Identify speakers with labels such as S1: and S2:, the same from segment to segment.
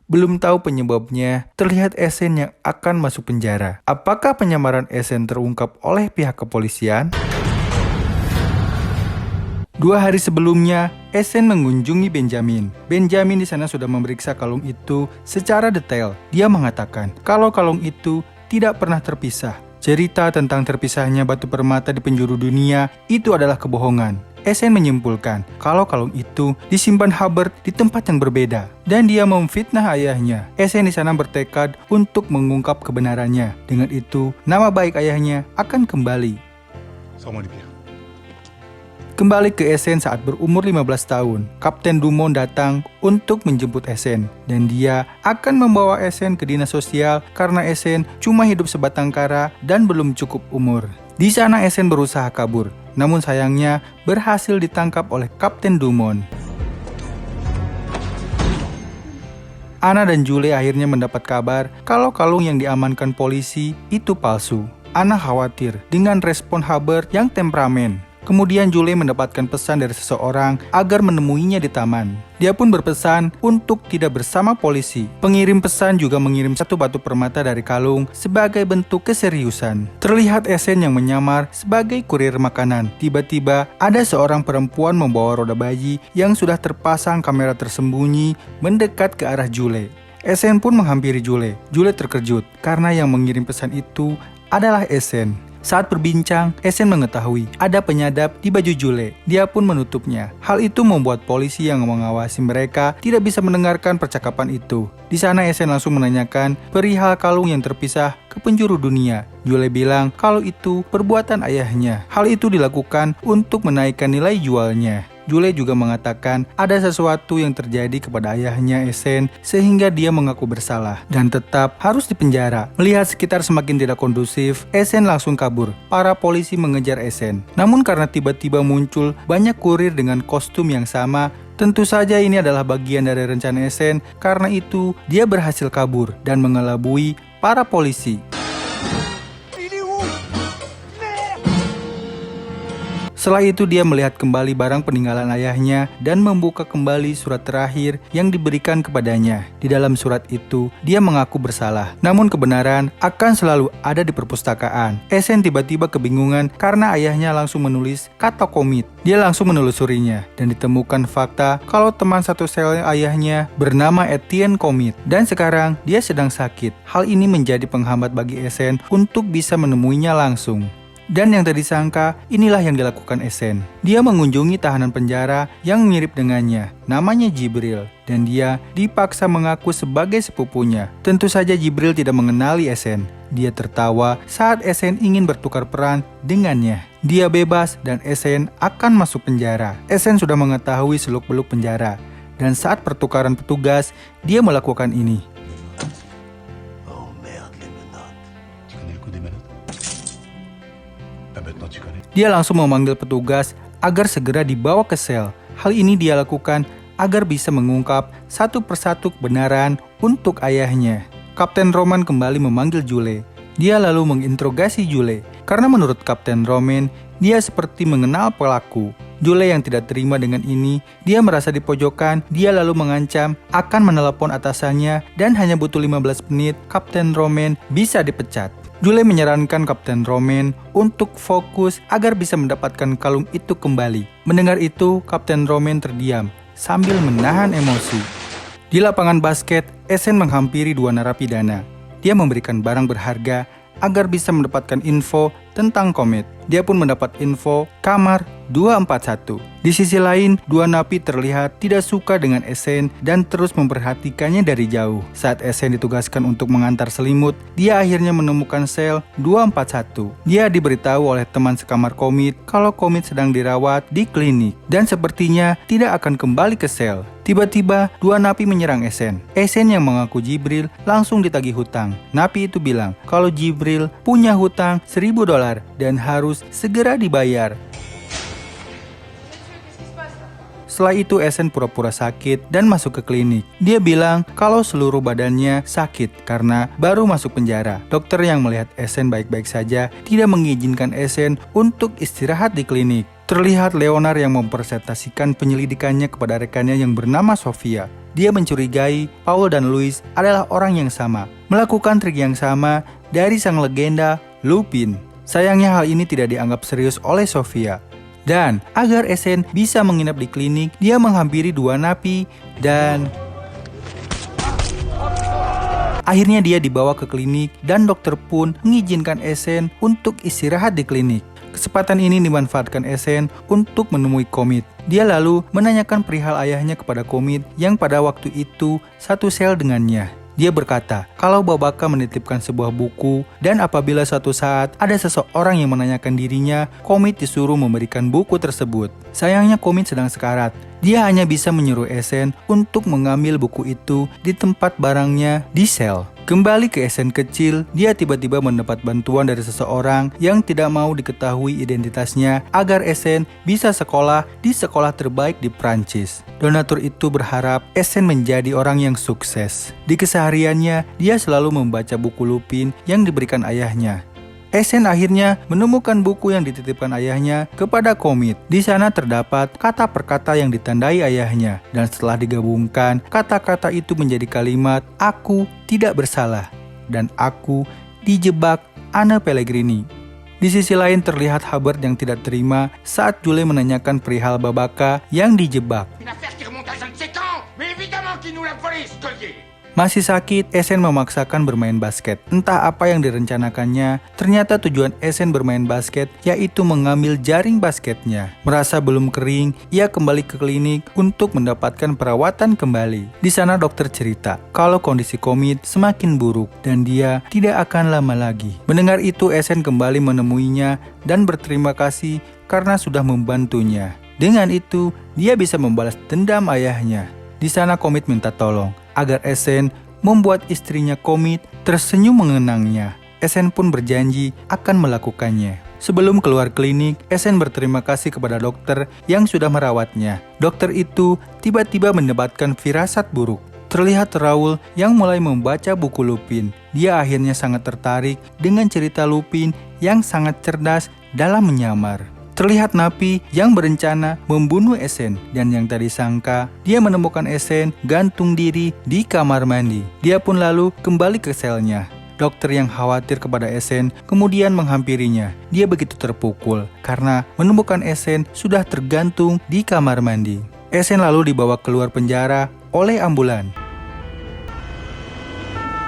S1: Belum tahu penyebabnya, terlihat Esen yang akan masuk penjara. Apakah penyamaran Esen terungkap oleh pihak kepolisian? 2 hari sebelumnya, Esen mengunjungi Benjamin. Benjamin di sana sudah memeriksa kalung itu secara detail. Dia mengatakan kalau kalung itu tidak pernah terpisah. Cerita tentang terpisahnya batu permata di penjuru dunia itu adalah kebohongan. Esen menyimpulkan kalau kalung itu disimpan Hubbard di tempat yang berbeda dan dia memfitnah ayahnya. Esen di sana bertekad untuk mengungkap kebenarannya. Dengan itu, nama baik ayahnya akan kembali. Kembali ke Esen saat berumur 15 tahun, Kapten Dumont datang untuk menjemput Esen dan dia akan membawa Esen ke dinas sosial karena Esen cuma hidup sebatang kara dan belum cukup umur. Di sana Esen berusaha kabur, namun sayangnya berhasil ditangkap oleh Kapten Dumont. Anna dan Julie akhirnya mendapat kabar kalau kalung yang diamankan polisi itu palsu. Anna khawatir dengan respon Hubbard yang temperamen. Kemudian Julie mendapatkan pesan dari seseorang agar menemuinya di taman. Dia pun berpesan untuk tidak bersama polisi. Pengirim pesan juga mengirim satu batu permata dari kalung sebagai bentuk keseriusan. Terlihat Esen yang menyamar sebagai kurir makanan. Tiba-tiba ada seorang perempuan membawa roda bayi yang sudah terpasang kamera tersembunyi mendekat ke arah Julie. Esen pun menghampiri Julie. Julie terkejut karena yang mengirim pesan itu adalah Esen. Saat berbincang, Esen mengetahui ada penyadap di baju Julie. Dia pun menutupnya. Hal itu membuat polisi yang mengawasi mereka tidak bisa mendengarkan percakapan itu. Di sana Esen langsung menanyakan perihal kalung yang terpisah ke penjuru dunia. Julie bilang kalau itu perbuatan ayahnya. Hal itu dilakukan untuk menaikkan nilai jualnya. Julie juga mengatakan ada sesuatu yang terjadi kepada ayahnya Esen sehingga dia mengaku bersalah dan tetap harus dipenjara. Melihat sekitar semakin tidak kondusif, Esen langsung kabur. Para polisi mengejar Esen. Namun karena tiba-tiba muncul banyak kurir dengan kostum yang sama, tentu saja ini adalah bagian dari rencana Esen. Karena itu, dia berhasil kabur dan mengelabui para polisi. Setelah itu dia melihat kembali barang peninggalan ayahnya dan membuka kembali surat terakhir yang diberikan kepadanya. Di dalam surat itu, dia mengaku bersalah. Namun kebenaran akan selalu ada di perpustakaan. Esen tiba-tiba kebingungan karena ayahnya langsung menulis kata komit. Dia langsung menelusurinya dan ditemukan fakta kalau teman satu sel ayahnya bernama Etienne Komit dan sekarang dia sedang sakit. Hal ini menjadi penghambat bagi Esen untuk bisa menemuinya langsung. Dan yang tadi sangka, inilah yang dilakukan Esen. Dia mengunjungi tahanan penjara yang mirip dengannya, namanya Jibril, dan dia dipaksa mengaku sebagai sepupunya. Tentu saja Jibril tidak mengenali Esen. Dia tertawa saat Esen ingin bertukar peran dengannya. Dia bebas dan Esen akan masuk penjara. Esen sudah mengetahui seluk-beluk penjara, dan saat pertukaran petugas, dia melakukan ini. Dia langsung memanggil petugas agar segera dibawa ke sel. Hal ini dia lakukan agar bisa mengungkap satu persatu kebenaran untuk ayahnya. Kapten Roman kembali memanggil Julie. Dia lalu menginterogasi Julie. Karena menurut Kapten Roman, dia seperti mengenal pelaku. Julie yang tidak terima dengan ini, dia merasa dipojokkan. Dia lalu mengancam akan menelepon atasannya dan hanya butuh 15 menit Kapten Roman bisa dipecat. Julie menyarankan Kapten Roman untuk fokus agar bisa mendapatkan kalung itu kembali. Mendengar itu, Kapten Roman terdiam sambil menahan emosi. Di lapangan basket, Esen menghampiri 2 narapidana. Dia memberikan barang berharga agar bisa mendapatkan info tentang Komit. Dia pun mendapat info kamar 241. Di sisi lain, 2 napi terlihat tidak suka dengan Esen dan terus memperhatikannya dari jauh. Saat Esen ditugaskan untuk mengantar selimut, dia akhirnya menemukan sel 241. Dia diberitahu oleh teman sekamar Komit kalau Komit sedang dirawat di klinik dan sepertinya tidak akan kembali ke sel. Tiba-tiba, 2 napi menyerang Esen. Esen yang mengaku Jibril langsung ditagih hutang. Napi itu bilang kalau Jibril punya hutang $1.000 dan harus segera dibayar. Setelah itu Esen pura-pura sakit dan masuk ke klinik. Dia bilang kalau seluruh badannya sakit karena baru masuk penjara. Dokter yang melihat Esen baik-baik saja tidak mengizinkan Esen untuk istirahat di klinik. Terlihat Leonard yang mempresentasikan penyelidikannya kepada rekannya yang bernama Sofia. dia mencurigai Paul dan Louis adalah orang yang sama, melakukan trik yang sama dari sang legenda Lupin. Sayangnya hal ini tidak dianggap serius oleh Sofia. Dan agar Essen bisa menginap di klinik, dia menghampiri dua napi dan akhirnya dia dibawa ke klinik dan dokter pun mengizinkan Essen untuk istirahat di klinik. Kesempatan ini dimanfaatkan Essen untuk menemui Komit. Dia lalu menanyakan perihal ayahnya kepada Komit yang pada waktu itu satu sel dengannya. Dia berkata kalau Babaka menitipkan sebuah buku dan apabila suatu saat ada seseorang yang menanyakan dirinya, Komit disuruh memberikan buku tersebut. Sayangnya Komit sedang sekarat. Dia hanya bisa menyuruh Essen untuk mengambil buku itu di tempat barangnya di sel. Kembali ke Essen kecil, dia tiba-tiba mendapat bantuan dari seseorang yang tidak mau diketahui identitasnya agar Essen bisa sekolah di sekolah terbaik di Prancis. Donatur itu berharap Essen menjadi orang yang sukses. Di kesehariannya, dia selalu membaca buku Lupin yang diberikan ayahnya. Essen akhirnya menemukan buku yang dititipkan ayahnya kepada Komit. Di sana terdapat kata per kata yang ditandai ayahnya, dan setelah digabungkan, kata-kata itu menjadi kalimat "Aku tidak bersalah" dan "Aku dijebak Anne Pellegrini". Di sisi lain terlihat Hubbard yang tidak terima saat Julie menanyakan perihal Babaka yang dijebak. Masih sakit, Essen memaksakan bermain basket. Entah apa yang direncanakannya, ternyata tujuan Essen bermain basket yaitu mengambil jaring basketnya. Merasa belum kering, ia kembali ke klinik untuk mendapatkan perawatan kembali. Di sana dokter cerita kalau kondisi Komit semakin buruk dan dia tidak akan lama lagi. Mendengar itu, Essen kembali menemuinya dan berterima kasih karena sudah membantunya. Dengan itu, dia bisa membalas dendam ayahnya. Di sana Komit minta tolong agar Essen membuat istrinya Komit tersenyum mengenangnya. Essen pun berjanji akan melakukannya. Sebelum keluar klinik, Essen berterima kasih kepada dokter yang sudah merawatnya. Dokter itu tiba-tiba mendapatkan firasat buruk. Terlihat Raoul yang mulai membaca buku Lupin. Dia akhirnya sangat tertarik dengan cerita Lupin yang sangat cerdas dalam menyamar. Terlihat napi yang berencana membunuh Essen dan yang tadi sangka dia menemukan Essen gantung diri di kamar mandi. Dia pun lalu kembali ke selnya. Dokter yang khawatir kepada Essen kemudian menghampirinya. Dia begitu terpukul karena menemukan Essen sudah tergantung di kamar mandi. Essen lalu dibawa keluar penjara oleh ambulan.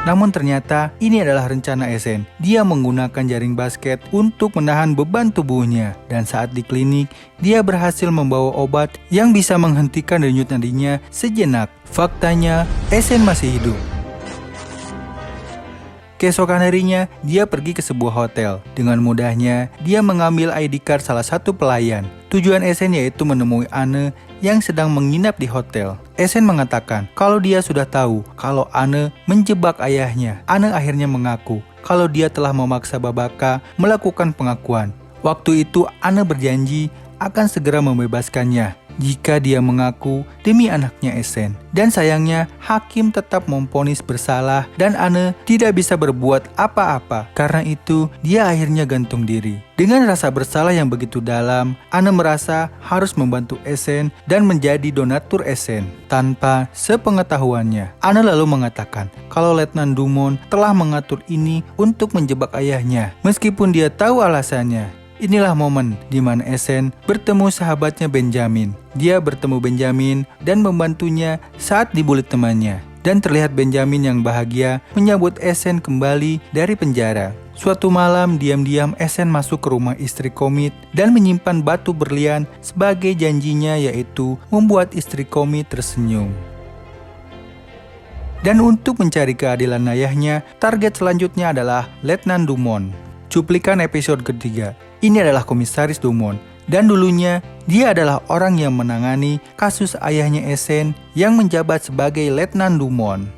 S1: Namun ternyata ini adalah rencana Essen. Dia menggunakan jaring basket untuk menahan beban tubuhnya. Dan saat di klinik, dia berhasil membawa obat yang bisa menghentikan denyut nadinya sejenak. Faktanya, Essen masih hidup. Keesokan harinya, dia pergi ke sebuah hotel. Dengan mudahnya, dia mengambil ID card salah satu pelayan. Tujuan Essen yaitu menemui Anne yang sedang menginap di hotel. Essen mengatakan kalau dia sudah tahu kalau Anne menjebak ayahnya. Anne akhirnya mengaku kalau dia telah memaksa Babaka melakukan pengakuan. Waktu itu Anne berjanji akan segera membebaskannya jika dia mengaku demi anaknya Essen. Dan sayangnya hakim tetap memvonis bersalah dan Anne tidak bisa berbuat apa-apa. Karena itu dia akhirnya gantung diri. Dengan rasa bersalah yang begitu dalam, Anne merasa harus membantu Essen dan menjadi donatur Essen tanpa sepengetahuannya. Anne lalu mengatakan kalau Letnan Dumont telah mengatur ini untuk menjebak ayahnya meskipun dia tahu alasannya. Inilah momen di mana Essen bertemu sahabatnya Benjamin. Dia bertemu Benjamin dan membantunya saat dibully temannya. Dan terlihat Benjamin yang bahagia menyambut Essen kembali dari penjara. Suatu malam, diam-diam Essen masuk ke rumah istri Komit dan menyimpan batu berlian sebagai janjinya, yaitu membuat istri Komit tersenyum. Dan untuk mencari keadilan ayahnya, target selanjutnya adalah Letnan Dumont. Cuplikan episode ketiga. Ini adalah Komisaris Dumont, dan dulunya dia adalah orang yang menangani kasus ayahnya Essen yang menjabat sebagai Letnan Dumont.